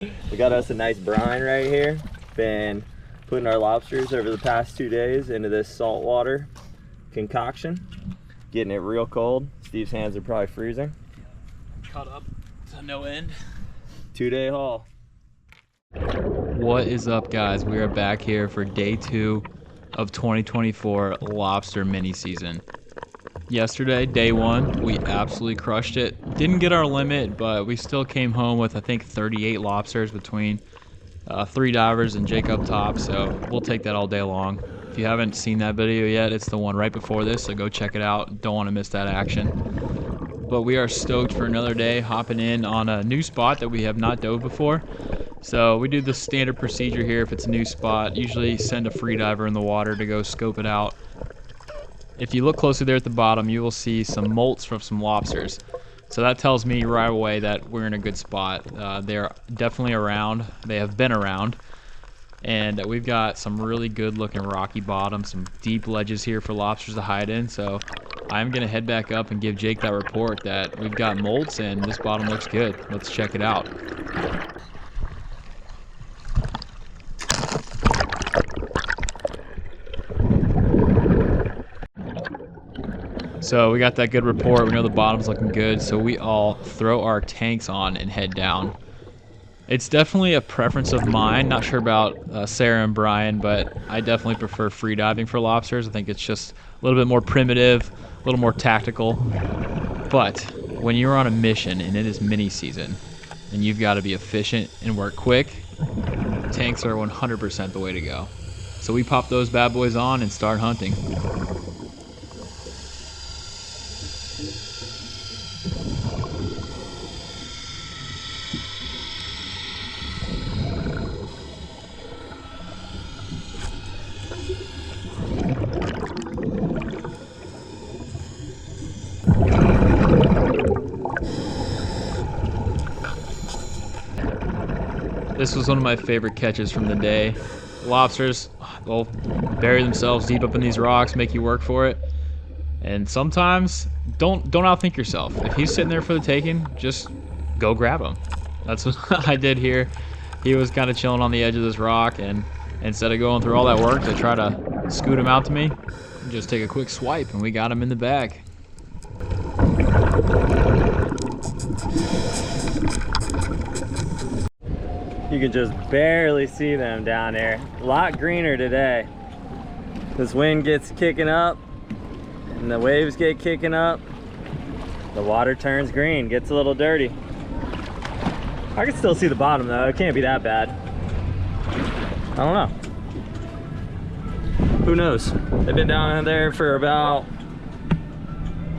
We got us a nice brine right here. Been putting our lobsters over the past 2 days into this saltwater concoction. Getting it real cold. Steve's hands are probably freezing. Caught up to no end. 2-day haul. What is up, guys? We are back here for day 2 of 2024 Lobster Mini season. Yesterday, day 1, we absolutely crushed it. Didn't get our limit, but we still came home with, I think, 38 lobsters between 3 divers and Jake up top, so we'll take that all day long. If you haven't seen that video yet, it's the one right before this, so go check it out. Don't want to miss that action. But we are stoked for another day, hopping in on a new spot that we have not dove before. So we do the standard procedure here if it's a new spot. Usually send a free diver in the water to go scope it out. If you look closely there at the bottom, you will see some molts from some lobsters. So that tells me right away that we're in a good spot. They're definitely around. They have been around. And we've got some really good looking rocky bottoms, some deep ledges here for lobsters to hide in. So I'm going to head back up and give Jake that report that we've got molts and this bottom looks good. Let's check it out. So we got that good report. We know the bottom's looking good, so we all throw our tanks on and head down. It's definitely a preference of mine. Not sure about Sarah and Brian, but I definitely prefer free diving for lobsters. I think it's just a little bit more primitive, a little more tactical. But when you're on a mission and it is mini season and you've got to be efficient and work quick, tanks are 100% the way to go. So we pop those bad boys on and start hunting. This was one of my favorite catches from the day. Lobsters, they'll bury themselves deep up in these rocks, make you work for it. And sometimes, don't outthink yourself. If he's sitting there for the taking, just go grab him. That's what I did here. He was kind of chilling on the edge of this rock, and instead of going through all that work to try to scoot him out to me, just take a quick swipe, and we got him in the bag. You can just barely see them down there. A lot greener today. This wind gets kicking up and the waves get kicking up. The water turns green, gets a little dirty. I can still see the bottom though. It can't be that bad. I don't know. Who knows? They've been down there for about,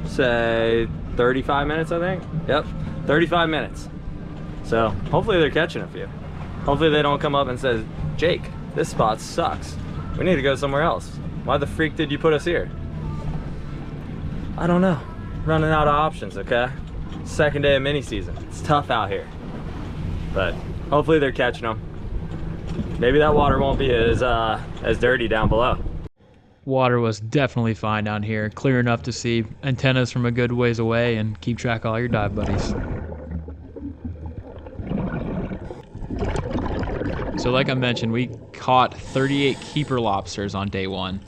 say, 35 minutes, I think. Yep, 35 minutes. So hopefully they're catching a few. Hopefully they don't come up and say, Jake, this spot sucks. We need to go somewhere else. Why the freak did you put us here? I don't know. Running out of options, okay? Second day of mini season. It's tough out here. But hopefully they're catching them. Maybe that water won't be as dirty down below. Water was definitely fine down here. Clear enough to see antennas from a good ways away and keep track of all your dive buddies. So like I mentioned, we caught 38 keeper lobsters on day 1,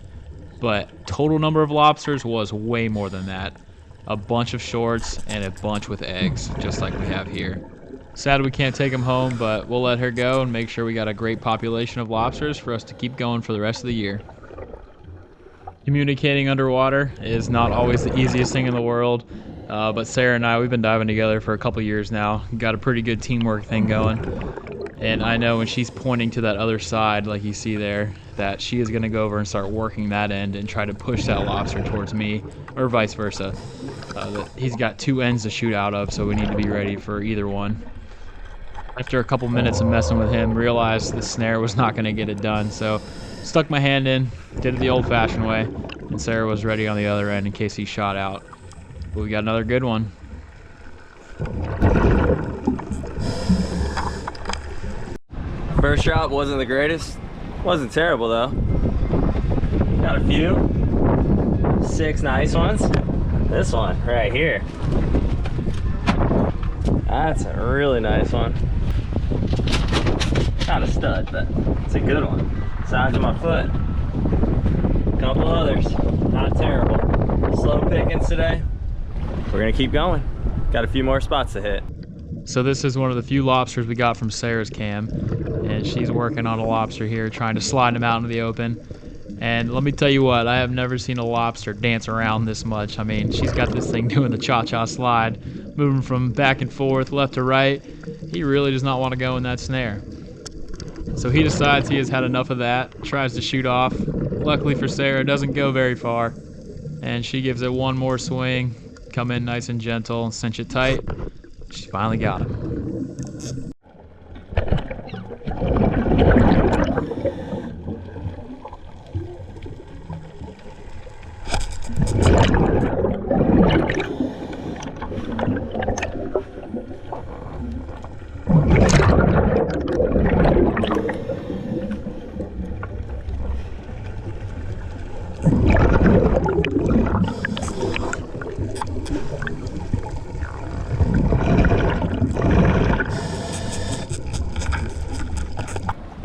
but total number of lobsters was way more than that. A bunch of shorts and a bunch with eggs, just like we have here. Sad we can't take them home, but we'll let her go and make sure we got a great population of lobsters for us to keep going for the rest of the year. Communicating underwater is not always the easiest thing in the world, but Sarah and I, we've been diving together for a couple years now. Got a pretty good teamwork thing going. And I know when she's pointing to that other side, like you see there, that she is going to go over and start working that end and try to push that lobster towards me, or vice versa. He's got 2 ends to shoot out of, so we need to be ready for either one. After a couple minutes of messing with him, realized the snare was not going to get it done, so stuck my hand in, did it the old-fashioned way, and Sarah was ready on the other end in case he shot out. But we got another good one. First drop wasn't the greatest. Wasn't terrible though. Got a few. 6 nice ones. This one right here. That's a really nice one. not a stud, but it's a good one. Size of my foot. Couple others, not terrible. Slow pickings today. We're gonna keep going. Got a few more spots to hit. So this is one of the few lobsters we got from Sarah's cam, and she's working on a lobster here, trying to slide him out into the open. And let me tell you what, I have never seen a lobster dance around this much. I mean, she's got this thing doing the cha-cha slide, moving from back and forth, left to right. He really does not want to go in that snare. So he decides he has had enough of that, tries to shoot off. Luckily for Sarah, it doesn't go very far. And she gives it one more swing, come in nice and gentle, and cinch it tight. She finally got him.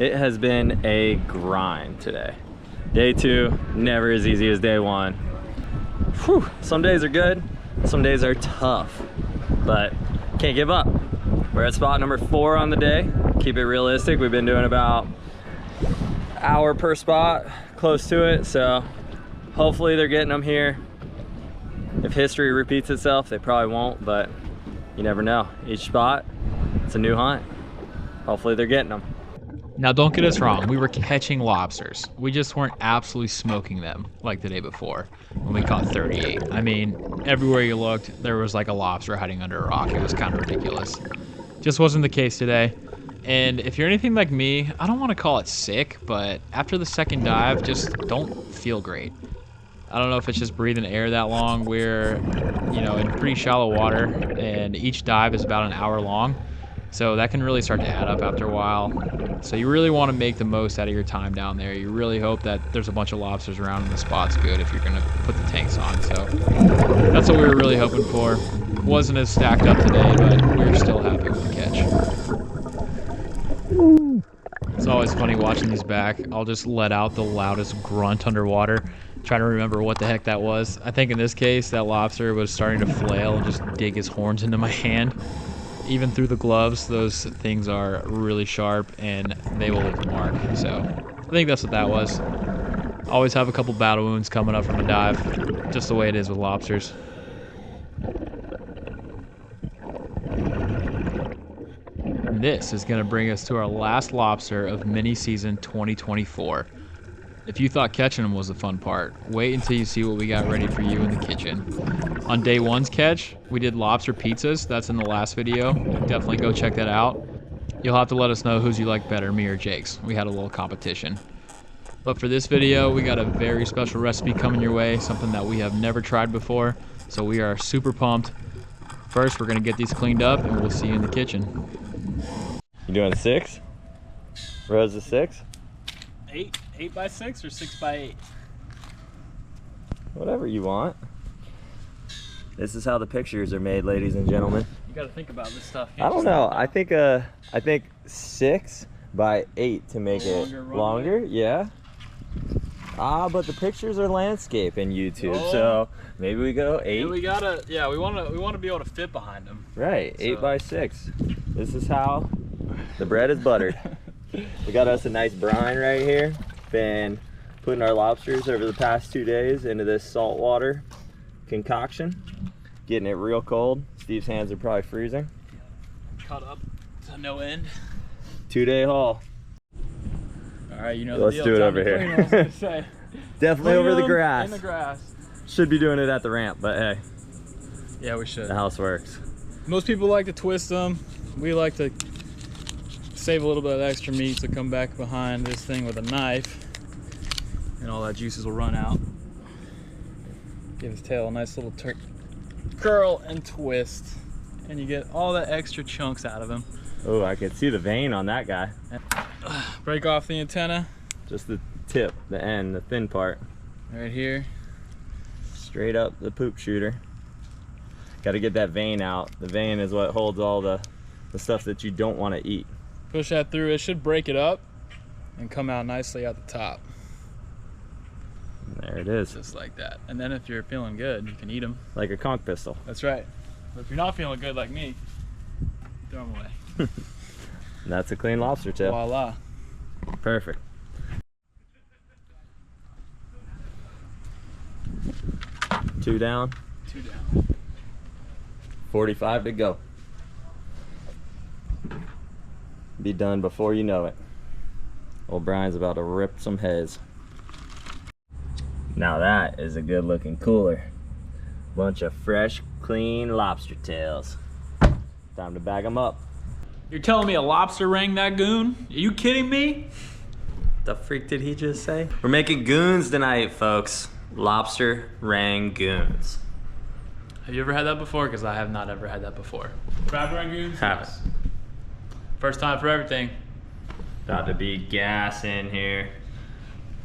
It has been a grind today. Day 2, never as easy as day 1. Whew, some days are good, some days are tough, but can't give up. We're at spot number 4 on the day. Keep it realistic. We've been doing about an hour per spot, close to it, so hopefully they're getting them here. If history repeats itself, they probably won't, but you never know. Each spot, it's a new hunt. Hopefully they're getting them. Now don't get us wrong, we were catching lobsters. We just weren't absolutely smoking them like the day before when we caught 38. I mean, everywhere you looked, there was like a lobster hiding under a rock. It was kind of ridiculous. Just wasn't the case today. And if you're anything like me, I don't want to call it sick, but after the second dive, just don't feel great. I don't know if it's just breathing air that long. We're, you know, in pretty shallow water, and each dive is about an hour long. So that can really start to add up after a while. So you really want to make the most out of your time down there. You really hope that there's a bunch of lobsters around and the spot's good if you're going to put the tanks on. So that's what we were really hoping for. Wasn't as stacked up today, but we were still happy with the catch. It's always funny watching these back. I'll just let out the loudest grunt underwater, trying to remember what the heck that was. I think in this case, that lobster was starting to flail and just dig his horns into my hand. Even through the gloves, those things are really sharp and they will leave a mark. So I think that's what that was. Always have a couple battle wounds coming up from a dive, just the way it is with lobsters. And this is going to bring us to our last lobster of mini season 2024. If you thought catching them was the fun part, wait until you see what we got ready for you in the kitchen. On day 1's catch, we did lobster pizzas. That's in the last video. Definitely go check that out. You'll have to let us know whose you like better, me or Jake's. We had a little competition. But for this video, we got a very special recipe coming your way, something that we have never tried before. So we are super pumped. First, we're gonna get these cleaned up and we'll see you in the kitchen. You doing 6? Rose is 6? 8 by 6 or 6 by 8? Whatever you want. This is how the pictures are made, ladies and gentlemen. You gotta think about this stuff. I don't know. I think 6 by 8 to make it longer. Yeah. But the pictures are landscape in YouTube, so maybe we go 8. Yeah, we wanna be able to fit behind them. Right, 8 by 6. This is how the bread is buttered. We got us a nice brine right here. Been putting our lobsters over the past 2 days into this saltwater concoction. Getting it real cold. Steve's hands are probably freezing. Cut up to no end. 2-day haul. All right, you know Let's do it over here. Definitely over the grass. In the grass. Should be doing it at the ramp, but hey. Yeah, we should. The house works. Most people like to twist them. We like to save a little bit of extra meat to come back behind this thing with a knife, and all that juices will run out. Give his tail a nice little curl and twist, and you get all the extra chunks out of him. Oh, I can see the vein on that guy. Break off the antenna. Just the tip, the end, the thin part. Right here. Straight up the poop shooter. Got to get that vein out. The vein is what holds all the stuff that you don't want to eat. Push that through. It should break it up and come out nicely at the top. There it is. Just like that. And then if you're feeling good, you can eat them. Like a conch pistol. That's right. But if you're not feeling good like me, throw them away. And that's a clean lobster tail. Voila. Perfect. Two down. 2 down. 45 to go. Be done before you know it. Old Brian's about to rip some heads. Now that is a good looking cooler. Bunch of fresh, clean lobster tails. Time to bag them up. You're telling me a lobster rangoon? Are you kidding me? The freak did he just say? We're making goons tonight, folks. Lobster rangoons. Have you ever had that before? Because I have not ever had that before. Crab rangoons? Haven't. First time for everything. About to be gas in here.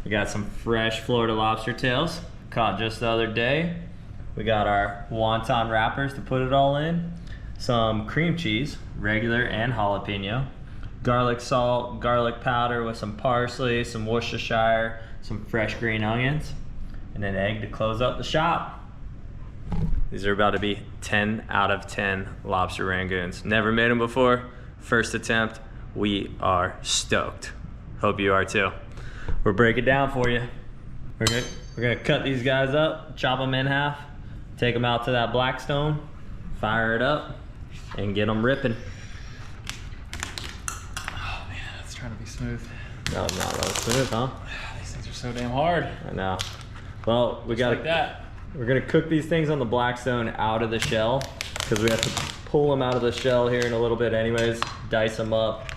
We got some fresh Florida lobster tails, caught just the other day. We got our wonton wrappers to put it all in. Some cream cheese, regular and jalapeno. Garlic salt, garlic powder with some parsley, some Worcestershire, some fresh green onions, and an egg to close up the shop. These are about to be 10 out of 10 lobster rangoons. Never made them before, first attempt. We are stoked. Hope you are too. We'll break it down for you. We're gonna cut these guys up, chop them in half, take them out to that Blackstone, fire it up, and get them ripping. Oh man, that's trying to be smooth. No, not that smooth, huh? These things are so damn hard. I know. Well, we gotta. Like that. We're gonna cook these things on the Blackstone out of the shell because we have to pull them out of the shell here in a little bit, anyways. Dice them up,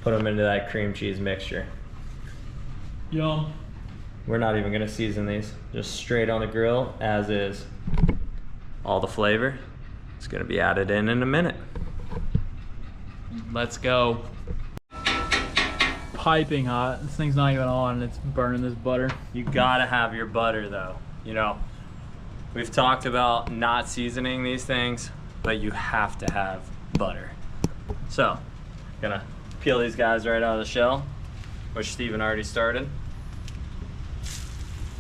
put them into that cream cheese mixture. Yum. We're not even gonna season these, just straight on the grill as is. All the flavor is gonna be added in a minute. Let's go. Piping hot. This thing's not even on. It's burning this butter. You gotta have your butter though. You know, we've talked about not seasoning these things, but you have to have butter. So, gonna peel these guys right out of the shell, which Steven already started.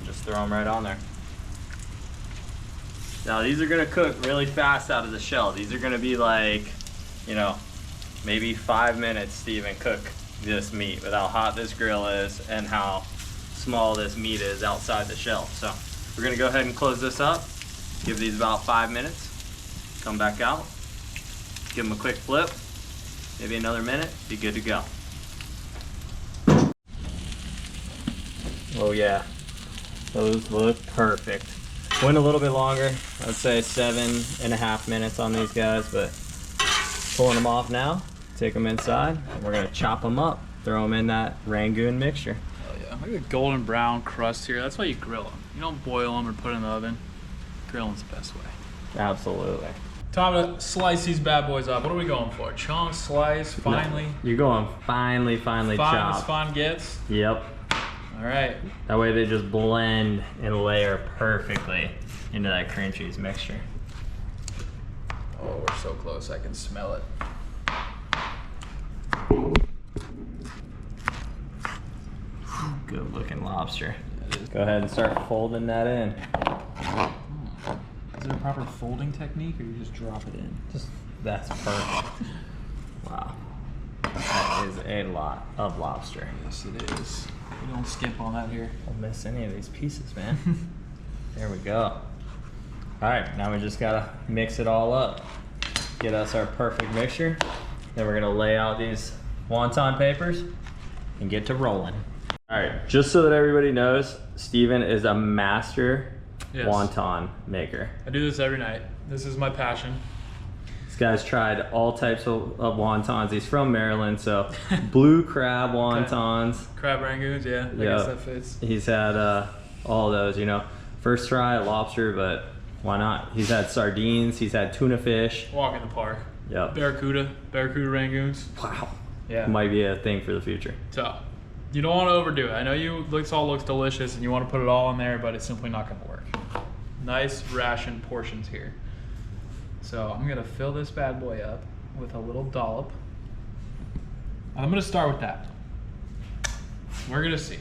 Just throw them right on there. Now these are gonna cook really fast out of the shell. These are gonna be like, you know, maybe 5 minutes, Steven, cook this meat with how hot this grill is and how small this meat is outside the shell. So we're gonna go ahead and close this up, give these about 5 minutes, come back out, give them a quick flip, maybe another minute, be good to go. Oh yeah, those look perfect. Went a little bit longer, I'd say 7.5 minutes on these guys, but pulling them off now, take them inside, and we're gonna chop them up, throw them in that Rangoon mixture. Oh yeah, look at the golden brown crust here. That's why you grill them. You don't boil them or put them in the oven. Grilling's the best way. Absolutely. Time to slice these bad boys up. What are we going for? Chunk, slice, finely? No, you're going finely Fine chop. as fine gets? Yep. All right. That way they just blend and layer perfectly into that cream cheese mixture. Oh, we're so close. I can smell it. Good looking lobster. Go ahead and start folding that in. Is there a proper folding technique or you just drop it in? That's perfect. Wow. That is a lot of lobster. Yes, it is. We don't skimp on that here. Don't miss any of these pieces, man. There we go. All right, now we just gotta mix it all up. Get us our perfect mixture. Then we're gonna lay out these wonton papers and get to rolling. All right, just so that everybody knows, Steven is a master wonton maker. I do this every night. This is my passion. This guy's tried all types of wontons. He's from Maryland, so blue crab wontons. Crab rangoons, yeah. I guess that fits. He's had all those, you know. First try at lobster, but why not? He's had sardines, he's had tuna fish. Walk in the park. Yep. Barracuda rangoons. Wow. Yeah. Might be a thing for the future. So, you don't want to overdo it. I know this all looks delicious and you want to put it all in there, but it's simply not going to work. Nice ration portions here. So I'm going to fill this bad boy up with a little dollop. I'm gonna start with that. We're gonna see.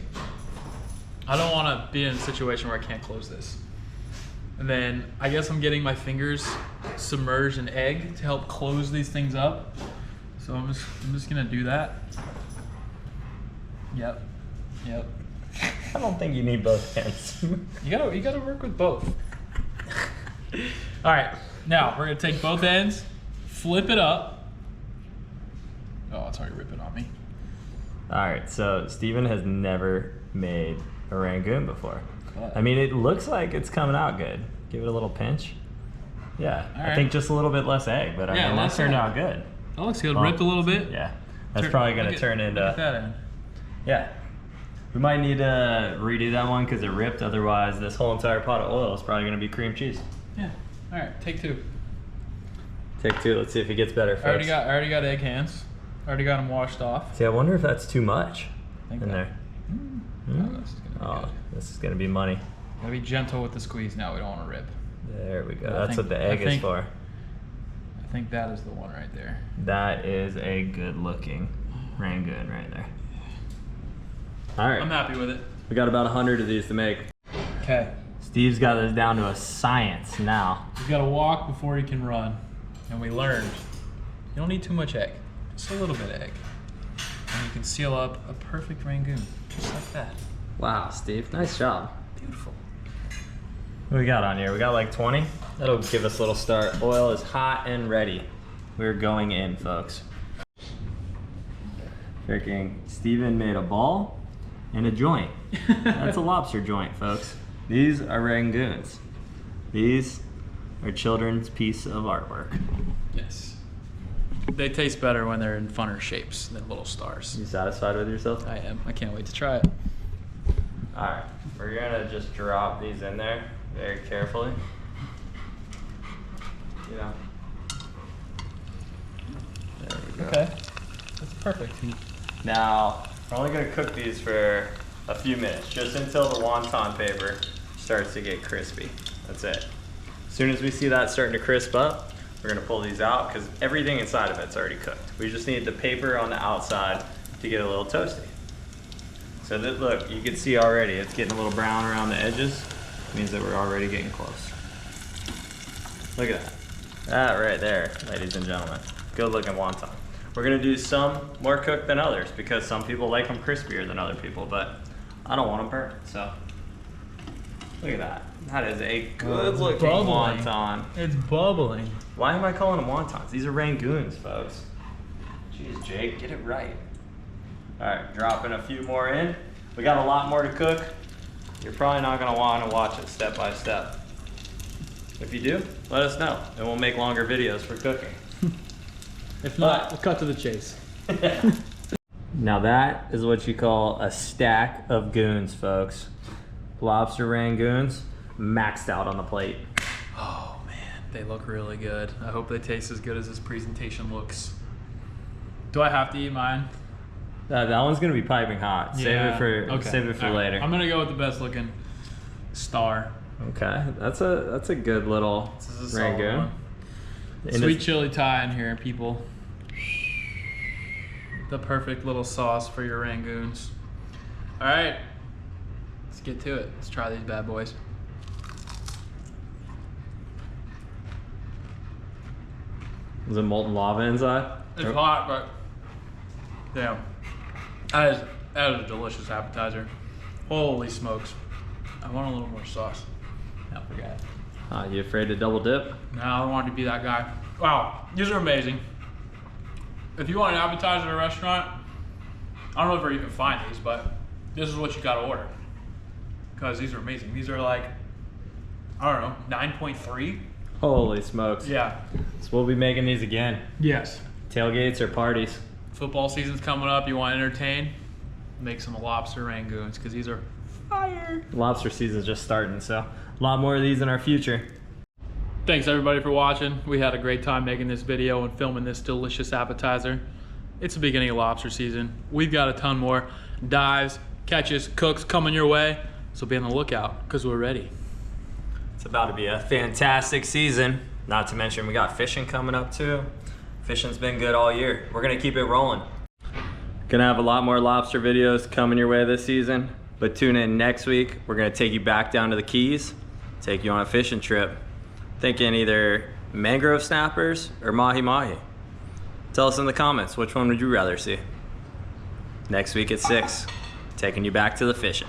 I don't wanna be in a situation where I can't close this. And then I guess I'm getting my fingers submerged in egg to help close these things up. So I'm just gonna do that. Yep. I don't think you need both hands. You gotta work with both. All right, now we're gonna take both ends, flip it up. Oh, it's already ripping on me. All right, so Steven has never made a Rangoon before. What? I mean, it looks like it's coming out good. Give it a little pinch. Yeah, All I right. think just a little bit less egg, but I mean, that turned out good. That looks good. Well, Ripped a little bit. Yeah, that's probably gonna turn into. Look at that end. Yeah. We might need to redo that one because it ripped. Otherwise, this whole entire pot of oil is probably going to be cream cheese. Yeah. All right. Take two. Take two. Let's see if it gets better first. I already got egg hands. Already got them washed off. See, I wonder if that's too much in there. Oh, this is gonna be good. This is going to be money. Gotta be gentle with the squeeze now. We don't want to rip. There we go. I That's think- what the egg I is think- for. I think that is the one right there. That is a good-looking Rangoon right there. All right. I'm happy with it. We got about 100 of these to make. Okay. Steve's got this down to a science now. He's got to walk before he can run. And we learned you don't need too much egg. Just a little bit of egg. And you can seal up a perfect Rangoon. Just like that. Wow, Steve. Nice job. Beautiful. What we got on here? We got like 20. That'll give us a little start. Oil is hot and ready. We're going in, folks. Freaking Steven made a ball and a joint. That's a lobster joint, folks. These are Rangoons. These are children's piece of artwork. Yes. They taste better when they're in funner shapes than little stars. You satisfied with yourself? I am. I can't wait to try it. All right, we're gonna just drop these in there very carefully. You know. There we go. Okay. That's perfect. Now, we're only gonna cook these for a few minutes, just until the wonton paper starts to get crispy. That's it. As soon as we see that starting to crisp up, we're gonna pull these out because everything inside of it's already cooked. We just need the paper on the outside to get a little toasty. So that, look, you can see already, it's getting a little brown around the edges. It means that we're already getting close. Look at that. That right there, ladies and gentlemen. Good looking wonton. We're gonna do some more cooked than others because some people like them crispier than other people, but I don't want them burnt, so. Look at that. That is a good looking wonton. It's bubbling. Why am I calling them wontons? These are Rangoons, folks. Jeez, Jake, get it right. All right, dropping a few more in. We got a lot more to cook. You're probably not gonna wanna watch it step by step. If you do, let us know, and we'll make longer videos for cooking. If not, we'll cut to the chase. Now that is what you call a stack of goons, folks. Lobster Rangoons, maxed out on the plate. Oh man, they look really good. I hope they taste as good as this presentation looks. Do I have to eat mine? That one's gonna be piping hot. Save it for All right. later. I'm gonna go with the best looking star. Okay, that's a good little This is a solid Rangoon. one. And Sweet it's- chili Thai in here, people. The perfect little sauce for your Rangoons. All right, let's get to it. Let's try these bad boys. Is it molten lava inside? It's hot, but damn, that is a delicious appetizer. Holy smokes! I want a little more sauce. I forgot. You afraid to double dip? No, I don't want to be that guy. Wow, these are amazing. If you want an appetizer at a restaurant, I don't know where you can find these, but this is what you gotta order. Because these are amazing. These are like, I don't know, 9.3? Holy smokes. Yeah. So we'll be making these again. Yes. Tailgates or parties. Football season's coming up, you want to entertain? Make some lobster rangoons, because these are fire. Lobster season's just starting, so a lot more of these in our future. Thanks everybody for watching. We had a great time making this video and filming this delicious appetizer. It's the beginning of lobster season. We've got a ton more dives, catches, cooks coming your way. So be on the lookout, because we're ready. It's about to be a fantastic season. Not to mention we got fishing coming up too. Fishing's been good all year. We're gonna keep it rolling. Gonna have a lot more lobster videos coming your way this season, but tune in next week. We're gonna take you back down to the Keys, take you on a fishing trip, thinking either mangrove snappers or mahi-mahi. Tell us in the comments, which one would you rather see? Next week at 6, taking you back to the fishing.